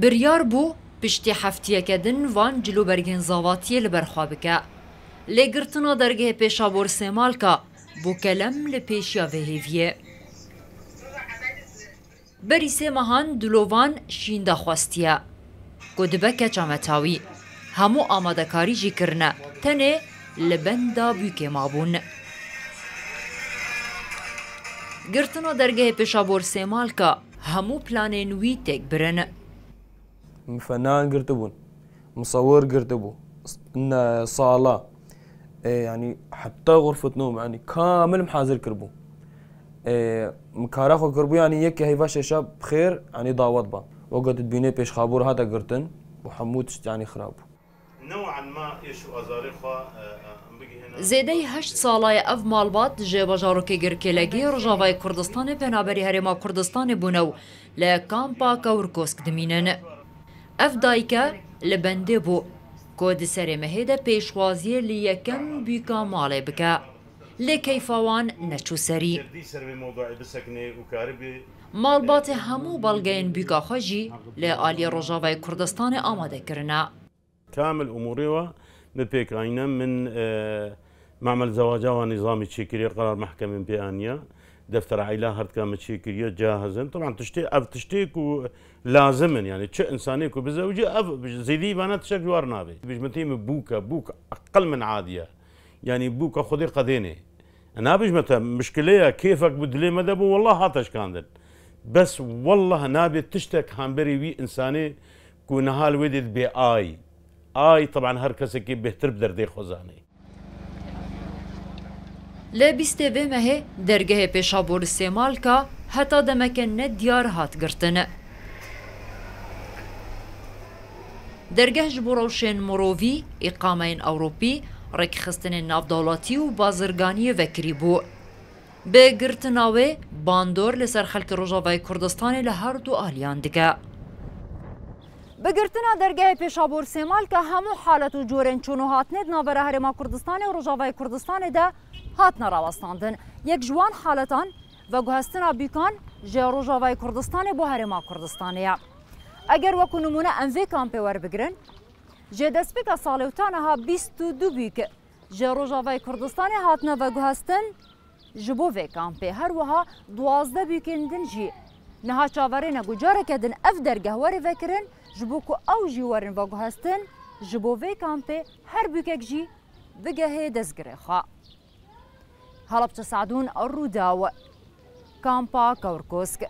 بریار بو پشتی هفتیه کدن وان جلو برگن زاواتیه لبرخوا بکه. لگرتنا درگه پیشابور سیمال که بو کلم لپیشیا وهیویه. بری سه مهان دلوان شینده خواستیه. گودبکه چامتاوی. همو آماده کاری جی کرنه. تنه لبنده بیوکه مابون. گرتنا درگه پیشابور سیمال که همو پلان نوی تک برن. فنان قرتبون، مصور قرتبو، إن صالة، يعني حتى غرفة نوم يعني كامل محاذر كربو، مكارخو كربو يعني يك هيفا شاب بخير يعني ضاوط با، وقت تبيني بيش خابور هذا قرتن وحمود يعني خرابو. نوعا ما يشو أزاريخا زیده 8 ساله اف مالبات جه بجاروکی گرکلگی رجاوای کردستان پنابری هرما کردستان بونو لکامپا کورکوسک دمینن. اف دایکه لبنده بو کود سر مهده پیشوازی لیکم بیکا ماله بکه لکیفوان نچو سری. مالبات همو بلگین بیکا خجی لآلی رجاوای کردستان آماده کرنه. كامل أموري ببيكاينا من معمل زواجها ونظام تشيكريا قرار محكمة بيانيا دفتر عائلة هرد كامل تشيكريا جاهزا طبعا تشتيك لازما يعني تش إنسانيك وبزوجي زيدي بنا تشك جوار نابي بيجمتيم بوك أقل من عادية يعني بوكا خذي قديني أنا بيجمتها مشكلة كيفك بدلي مدبو والله هاتش كاندن بس والله نابي تشتك هامبري وي إنساني كو نهال ودد بآي آي طبعا هركسي كي بهتر بدردي خوزاني لبیسته و مه درگه پیشابور سیمال که حتی دمکن ندیار هات گرتن. درگه جبروشن مرووی اقامین اوروپی رک خستن نافدولاتی و بازرگانی وکری بو. به گرتناوه باندور لسر خلک رجاوای کردستان لهر دو آلیان دیگه. بگرتنا درگه پیشابور سیمال که همو حالت و جورن چونو هاتند ناوره هرما کردستان و رجاوای کردستان ده هاتنا راوستاندن. یک جوان حالتان و گوهستنا بیکان جه رجاوای کردستان بو هرما کردستانه. اگر وکو نمونه انوی کامپی ور بگرن جه دسپیک سالیوتانه ها 22 بیک جه رجاوای کردستان هاتنا و گوهستن جبو وی کامپی هر وها 12 بیکندن جی نها چاورین گجاره کدن اف درگه وری وکرن جبو کو او جی ورن و گوهستن جبو وی کامپی هر بیکک جی بگه دزگره خواه. هلب تساعدون الروداو كامبا كوركوسك